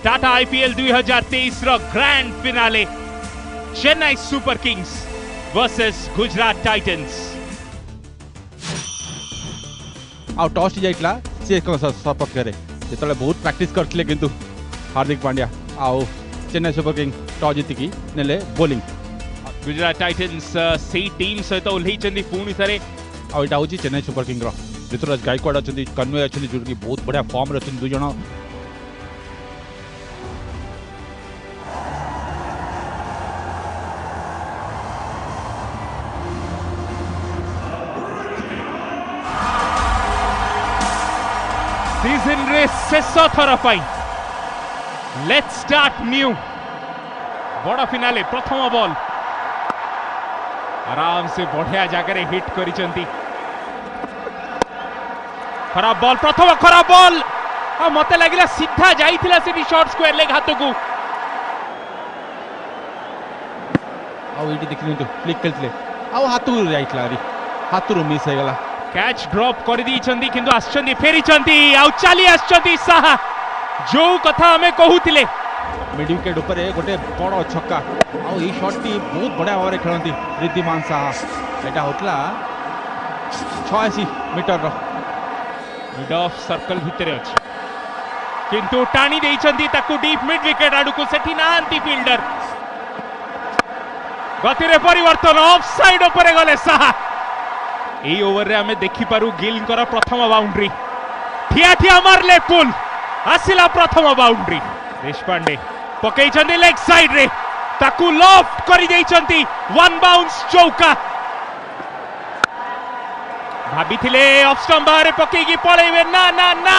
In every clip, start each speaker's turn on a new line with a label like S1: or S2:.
S1: Tata IPL 2023 रो grand finale Chennai super kings versus Gujarat Titans.
S2: आ toss जाइतला से सपक्ष रे जेतले बहुत प्रैक्टिस करथिले किंतु हार्दिक पांड्या आउ चेन्नई सुपर किंग टॉस जीतिकी नेले बॉलिंग।
S1: गुजरात टाइटन्स से टीम सहित ओल्लैचंदी पुणी थरे
S2: आ एटा होची चेन्नई सुपर किंग रो ऋतुराज गायकवाड़ अछंती कन्वे अछंती जो कि बहुत बढ़िया फॉर्म रे अछंती दु जण।
S1: सीजन रे शेष थर पाई लेट्स स्टार्ट न्यू बड़ फिनाले प्रथम बॉल आराम से बढ़िया जगह हिट करिसंती। खराब बॉल प्रथम खराब बॉल मते लगिला सीधा जाइथिला से शॉर्ट स्क्वायर लेग हाथ को
S2: आ एटी देखिनु तो फ्लिक खेलथिले आ हाथ उ जाइतला रे हाथ रु मिस हे गला।
S1: कैच ड्रॉप कर दी किंतु आछंती फेरिचंती आ चली आछंती साहा जो कथा हमें कहूतिले
S2: मिड विकेट ऊपर गोटे बड़ छक्का आ ई शॉट टी बहुत बढ़िया भाव खेलती रिद्धिमान साहा। एटा होतला 86 मीटर रो
S1: मिड ऑफ सर्कल भितर अछि किंतु टाणी देइचंती ताकू डीप मिड विकेट आडू को सेठी नांती फील्डर गति रे परिवर्तन ऑफ साइड ऊपर गले साहा। এই ওভারে আমি দেখি পারু গিলଙ୍କର প্রথম বাউন্ডারি ঠিয়া ঠিয়া মারলে পুল আসিলা প্রথম বাউন্ডারি। দেশপান্ডে পকেইছন্তি লেগ সাইড রে তাকু লফট করি দেইছন্তি one bounce Chouka ভাবিଥିଲେ of stump বাহারে পকেইকি পळेइबे না না না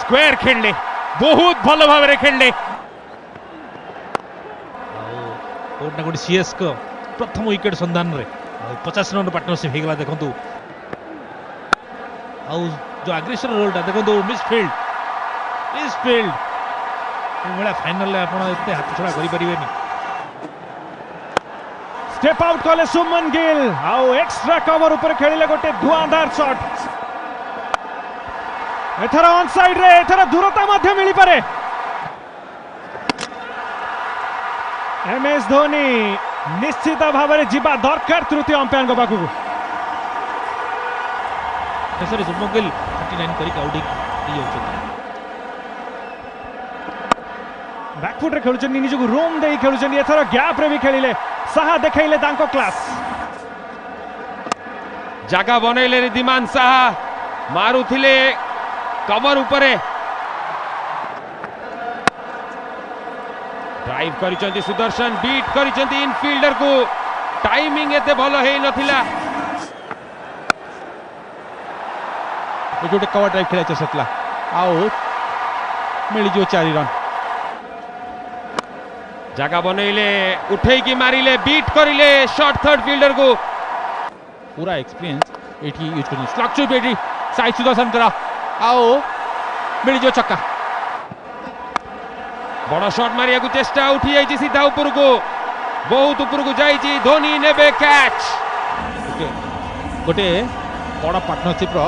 S1: স্কয়ার খেললে বহুত ভালো ভাবে খেললে
S3: कोटना कोटी सीएस को प्रथम विकेट संधान रे 50 रन पार्टनरशिप हेगला देखंतु आउ जो अग्रेसर रोलटा देखंतु मिसफील्ड बड़ा फाइनल ले आपण एते हाथ छड़ा करि परिबेनी।
S4: स्टेप आउट कले सुमन गिल आउ एक्स्ट्रा कवर ऊपर खेलिले गोटे धुआंधार शॉट एथरा ऑन साइड रे एथरा दूरता मध्य मिली पारे। एमएस धोनी निश्चित भाव में जीवा दरकार तृतीय अंपायर पाखु
S3: सॉरी सुमन गिल 39 करी आउटिंग दियो छथि
S4: बैकफुट रे खेलुचन निजको रोम देई खेलुचन एथरा गैप रे भी खेलिले साहा देखाइले तांको क्लास
S5: जगह बनैले रिद्धिमान साहा मारुथिले कवर ऊपरे ड्राइव करिसंती सुदर्शन बीट करिसंती इनफील्डर को टाइमिंग एते भलो हे नथिला
S2: गोटे कवर ड्राइव खेला सतला आउट मिली जो 4 रन
S5: जगह बनैले उठै की मारिले बीट करिले शॉर्ट थर्ड फील्डर को
S2: पूरा एक्सपीरियंस एठी यूज करनी स्ट्रक्चर बेटी साइड सुदर्शन करा आओ मिली जो छक्का
S5: बड़ शॉट मारिया को चेष्टा उठी जाइए सीधा ऊपर को बहुत ऊपर को जाइए धोनी नेबे कैच
S2: गोटे बड़ पार्टनरशिप रो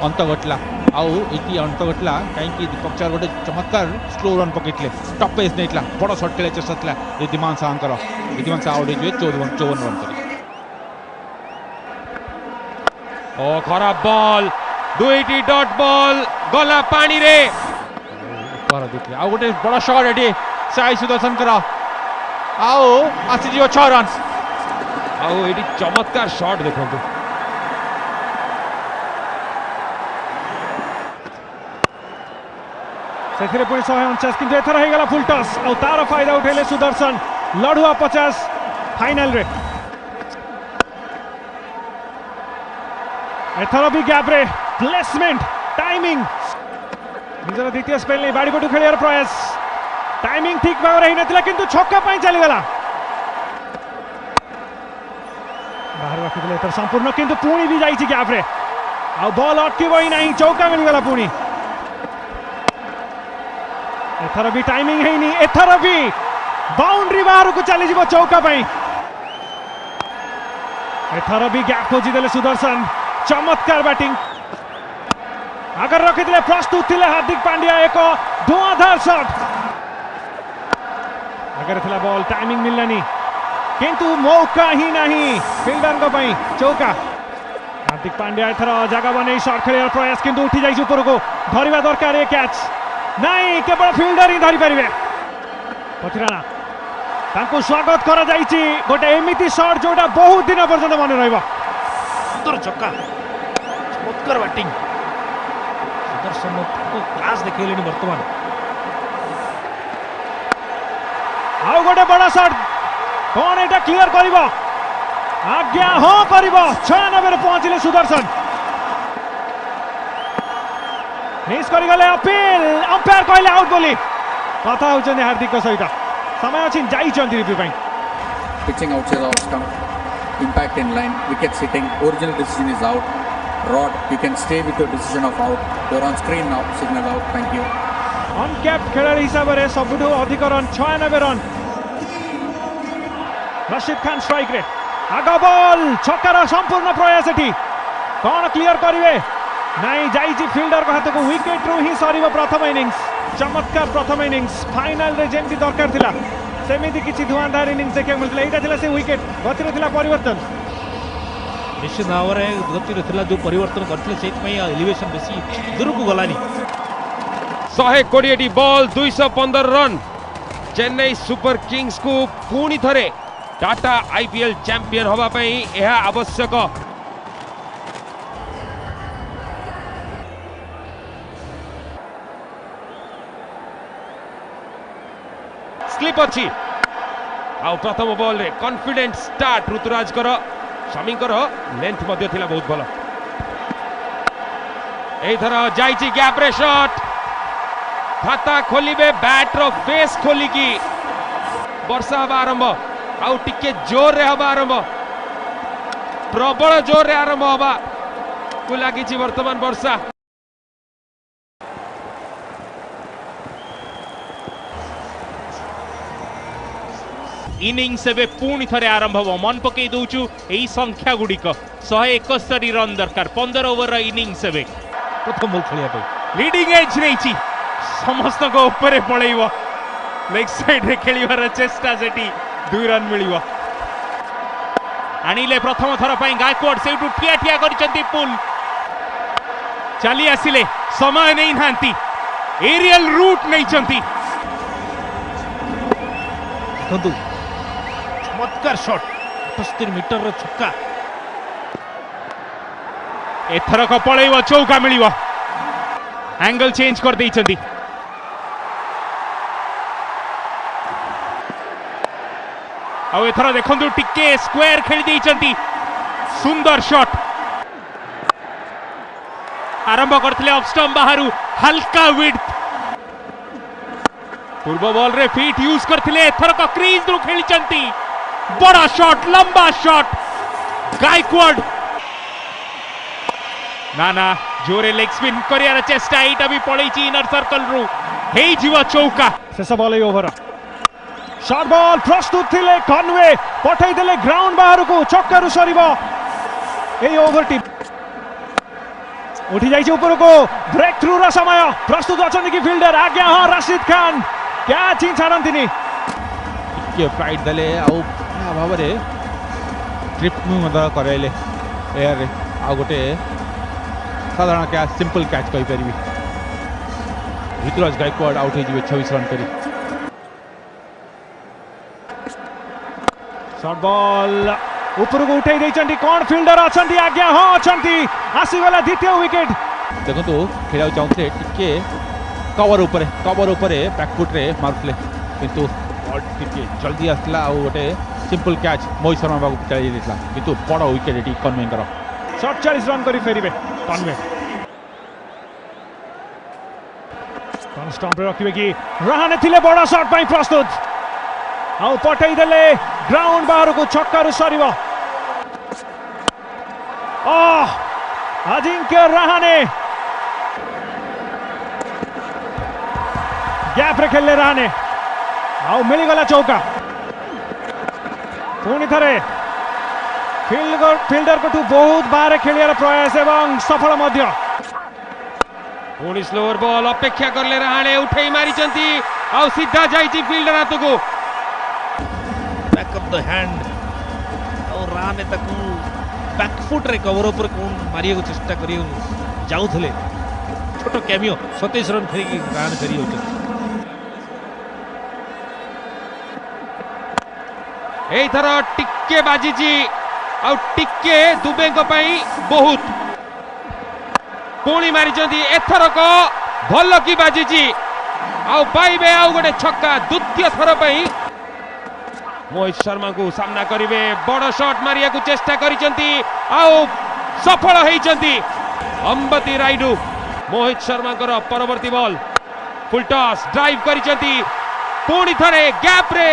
S2: अंत घटला आउ एटी अंत घटला कहीं दीपक चार गोटे चमत्कार स्लो रन पकड़े टॉप पेस नहीं बड़ शॉट खेल चेष्टा था रिद्धिमान साहा रिद्धिमान साहा आउट हो 54 रन कर।
S5: ओ खराब बॉल दुईटी डॉट बॉल गला पानी रे
S2: आउ गोटे बड़ शॉट एटी साई सुदर्शन करा आओ आसी जियो 6 रन
S5: आउ एटी चमत्कार शॉट देखंतु
S4: सेथिरे पुणी 149 किंतु एथर हे गला फुल टॉस और तार फायदा उठेले सुदर्शन लढुआ 50 फाइनल रे एथर भी गैप रे प्लेसमेंट टाइमिंग निजर द्वितीय स्पेल नहीं बाड़ी पटू खेलियार प्रयास टाइमिंग ठीक भाव रे नथिला किंतु छक्का पाई चली गला बाहर रखिले एथर संपूर्ण किंतु पुणी भी जाई छि गैप रे आ बॉल अटकीबो ही नहीं चौका मिल गला पुणी एथर भी टाइमिंग है नहीं एथर भी बाउंड्री बाहर को चली जीवो चौका पाई एथर भी गैप खोजी देले सुदर्शन चमत्कार बैटिंग आगर रखिथिले प्रस्तुत थिले हार्दिक पांड्या एक धुआंधार शॉट आगर थिला बॉल टाइमिंग मिललानी किंतु मौका ही नहीं फिल्डर को पई चौका हार्दिक पांड्या एथर जगह बने शॉट खेलियार प्रयास किंतु उठी जाइछ ऊपर को धरिबा दरकार ए कैच नहीं केवल फिल्डर ही धरि परिबे पथिराणा तांको स्वागत करा जाइछि गोटे एमिति शॉट जोटा बहुत दिन पर्यंत मन रहइबो
S3: सुंदर छक्का चमत्कार बैटिंग सुदर्शन को क्लास देखैलेनी वर्तमान
S4: आउ गोटे बड़ा शॉट कौन एटा क्लियर करिबो आज्ञा हाँ करिबो 96 रे पहुंचिले सुदर्शन मिस करि गले अपील अंपायर कहले आउट बोली कथा होचन हार्दिक सहित समय अछि जाइचंती रिव्यू पई
S6: pitching outside off stump, impact in line, wicket sitting, original decision is out. Rod, you can stay with your decision of out. You're on screen now, signal out, thank you.
S4: Uncapped खेलाड़ी हिसाब से सबुठू अधिक run 96 run Rashid Khan strike रे आग ball छक्कार संपूर्ण प्रयास एठी कौन क्लियर करिवे नहीं जाइछि फील्डर को हाथ को विकेट रु ही सरीब प्रथम इनिंग्स चमत्कार प्रथम इनिंग्स फाइनल रे जेमती दरकार थिला सेमिति किछि धुआंधार इनिंग्स देखिया मिलथिला एटा थिला से विकेट गति रे थिला परिवर्तन
S3: निश्चित भाव में गति थिला जो परिवर्तन करथिले सेट पई एलिवेशन बेसी दूर को गलानी
S5: 120 ball 215 run Chennai super Kings को पुणी थरे टाटा आईपीएल चैंपियन होबा पई एहा आवश्यक स्लिप अच्छी आउ प्रथम बॉल रे कॉन्फिडेंट स्टार्ट ऋतुराज कर स्वामी लेंथ मध्य थिला बहुत भलो एई थर जाइची गैप रे शॉट खाता खोलिबे बैट रो फेस खोलिकी वर्षा हवा आरंभ आउ टिके जोर रे हवा आरंभ प्रबल जोर रे आरंभ हवा को लागिची वर्तमान वर्षा
S1: इनिंग्स एबे पुणी थरे आरंभ हो मन पकई दउचु एई संख्या गुडिक 171 रन दरकार 15 ओवर इनिंग्स एबे
S3: प्रथम बॉल खेलिया पई
S1: लीडिंग एज नैची समस्त को ऊपर पळैबो लेग साइड रे खेलिबार चेष्टा सेठी 2 रन मिलिबो आनिले प्रथम थर पई गायकवाड सेठू ठिया ठिया करिसंती पुल चली आसिले समय नै नांती एरियल रूट नै चंती
S3: देखंतु चमत्कार शॉट 78 मीटर रो छक्का
S1: एथरक पळैबो चौका मिलिबो एंगल चेंज कर देइचंती आउ एथर देखंतु टिके स्क्वायर खेली देइचंती सुंदर शॉट आरंभ करथिले ऑफ स्टंप बाहरु हल्का विड्थ पूर्व बॉल रे फीट यूज करथिले एथरक क्रीज रु खेलिचंती बड़ा शॉट लंबा शॉट गायकवाड ना ना जोरे लेग स्पिन करियार चेष्टा एटा भी पड़ैछि इनर सर्कल रु हेई जीव चौका
S4: शेष बॉल ओवर शॉर्ट बॉल प्रस्तुत थिले कन्वे पठै देले ग्राउंड बाहर को छक्का सरीबो एई ओवर टी उठी जाइछ ऊपर को ब्रेक थ्रू रा समय प्रस्तुत अछन कि फील्डर आज्ञा हां रशीद खान कैच ही छाड़ंतिनी
S2: के प्राइड दले आउ भाव रे ट्रिप मद करैले एयर रे आ गोटे साधारण कैच सिंपल कैच कहि परबी ऋतुराज गायकवाड आउट हो जिवे 26 रन करी
S4: शॉर्ट बॉल ऊपर को उठाई देइचंती कोन फील्डर अछंती आज्ञा हां अछंती आसी गला द्वितीय विकेट
S2: देखंतु खेलाउ चाहते टिके कवर ऊपर बैकफुट रे मारले किंतु बॉल टिके जल्दी आसला आ गोटे सिंपल कैच मोहित शर्मा बाबू चली देला किंतु बड़ विकेट एटी कन्वे कर
S4: 47 रन करी फेरिबे कन्वे कौन स्टंप रे रखिबे कि रहाने थिले बड़ा शॉट पई प्रस्तुत आउ पठै देले ग्राउंड बाहर को छक्का रु सरीबो अजिंक्य रहाने गैप रे खेलले रहाने आउ मिली गला चौका पुणी थरे फील्डर को बहुत बाहर खेलियार प्रयास एवं सफल मध्य
S5: पुणी स्लोअर बॉल अपेक्षा करले रहाणे उठेई मारिचंती आउ सीधा जाईची फील्डर हाथ को
S3: बैक ऑफ द हैंड और राने ताकू बैक फुट रे कवर ऊपर कोन मारिया को चेष्टा करियो जाउथले छोटो कैमियो 27 रन फेरी रान फेरी होते
S5: एई थर टिक्के बाजीची आउ टिक्के दुबे को पई बहुत पुणी मारिचंती एथरक भल की बाजीची आउ पाइबे आउ गोटे छक्का द्वितीय थर पई मोहित शर्मा को सामना करिवे बड़ शॉट मारिया को चेष्टा करिसंती आउ सफल होइसंती अंबती राइडू मोहित शर्मा कर परवर्ती बॉल फुल टॉस ड्राइव करिसंती पुणी थरे गैप रे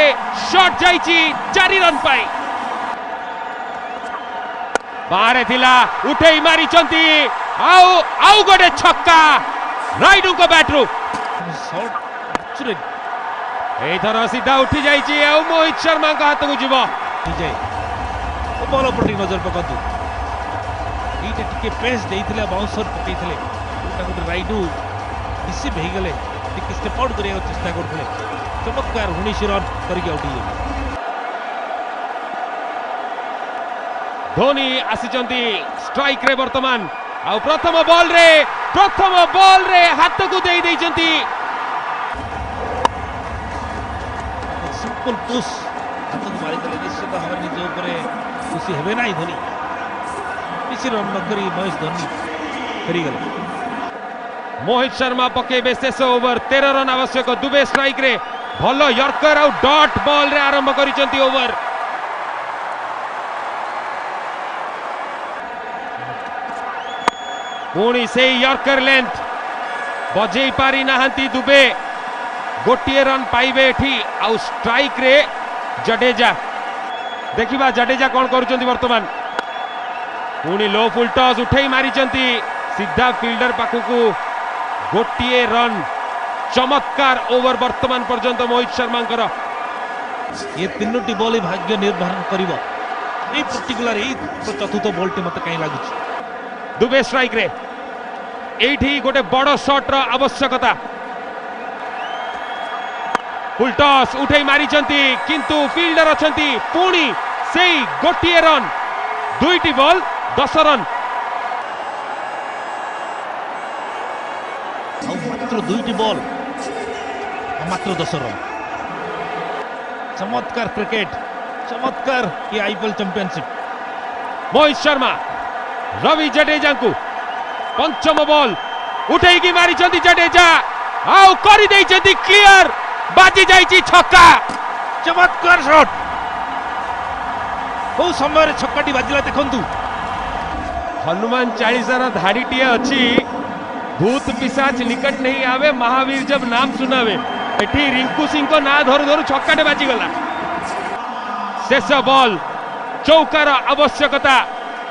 S5: शॉट जाइची 4 रन पाई बाहरे थिला उठेई मारिसंती आउ आउ गोटे छक्का राइडू को बैटरू
S3: शॉट
S5: एथर सीधा उठी जाइए आउ मोहित शर्मा का हाथ को जीव
S3: बॉल पर नजर पकातु एटा टिके पेस देइथिले बाउंसर पकैथिले ओटा गुड राइडू रिसीव हे गेले टिके स्टेप आउट करिया चेष्टा करथिले चमत्कार 19 रन करिक आउट हे
S5: धोनी आसीचंती स्ट्राइक रे वर्तमान आउ प्रथम बॉल रे हाथ को देई देइचंती
S3: सिंपल पुश हाथ को मारी देले निश्चित भाव निज ऊपर खुशी हेबे नाही धोनी किसी रन न करी महेश धोनी फेरी गले
S5: मोहित शर्मा पकेबे शेष ओवर 13 रन आवश्यक दुबे स्ट्राइक रे भलो यर्कर आउ डॉट बॉल रे आरंभ करिसंती ओवर पुणी से यर्कर लेंथ बजेई पारी नाहंती दुबे गोटे रन पाइबे एठी आउ स्ट्राइक रे जडेजा देखिबा जडेजा कौन करुचंती वर्तमान पुणी लो फुल टॉस उठेई मारिचंती सीधा फील्डर पाखकू गोटे रन चमत्कार ओवर वर्तमान पर्यंत मोहित शर्मा
S3: ये तीनोटी बॉल भाग्य निर्धारण करिवो ए पर्टिकुलर ए चतुर्थ बॉल टी मते कहीं लागुच
S5: दुबे स्ट्राइक रे एठी गोटे बड़ शॉट रो आवश्यकता फुल टॉस उठेई मारिचंती किंतु फील्डर अछंती पुणी सेई गोटे रन दुईटी बॉल 10 रन
S3: मात्र 2टी बॉल मात्र 10 रन चमत्कार क्रिकेट चमत्कार ये आईपीएल चैंपियनशिप
S5: मोहित शर्मा रवि जडेजा को पंचम बॉल उठेई की मारिचंती जडेजा आउ करि देइचंती क्लियर बाजी जाइची छक्का
S3: चमत्कार शॉट बहु समय छक्काटी बाजिला देखंतु
S5: हनुमान चालीसार धाड़ीटीए अच्छी भूत पिशाच निकट नहीं आवे महावीर जब नाम सुनावे एठी रिंकू सिंह को ना धरु धरु छक्काटे बाजीगला शेष बॉल चौकार आवश्यकता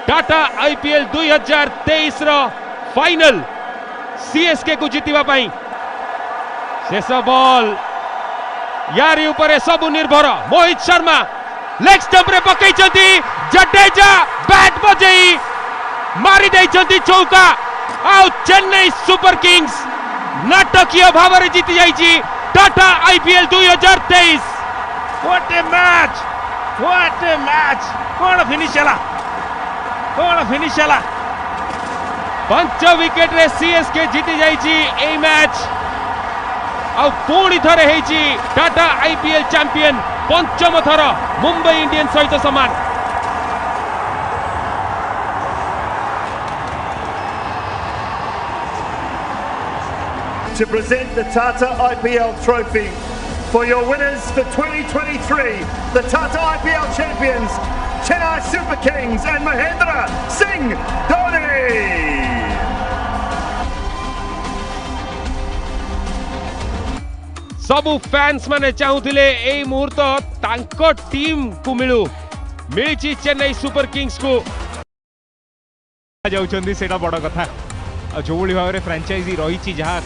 S5: टाटा आईपीएल 2023 रो फाइनल सीएसके को जीतिबा पाई शेष बॉल यारी ऊपर सब निर्भर मोहित शर्मा लेग स्टंप रे पकईचंती जडेजा बैट बजेई मारी देइचंती चौका आउ चेन्नई सुपर किंग्स नाटकीय भाव में जीति जाइची Tata IPL 2023
S3: what a match कौन फिनिश हला
S5: 5 विकेट रे सीएसके जीति जाइची ए मैच आउ पुणी थरे हेची टाटा आईपीएल चैंपियन पंचम थर मुंबई इंडियंस सहित समान
S7: to present the Tata IPL trophy for your winners for 2023, the Tata IPL champions, Chennai Super Kings and Mahendra Singh Dhoni.
S5: सबु फैंस माने चाहूथिले एई मुहूर्त तांको टीम को मिलू मिली चेन्नई सुपर किंग्स को
S1: जाउछंदी सेटा बड़ कथा जो भाव में फ्रांचाइजी रही जहाँ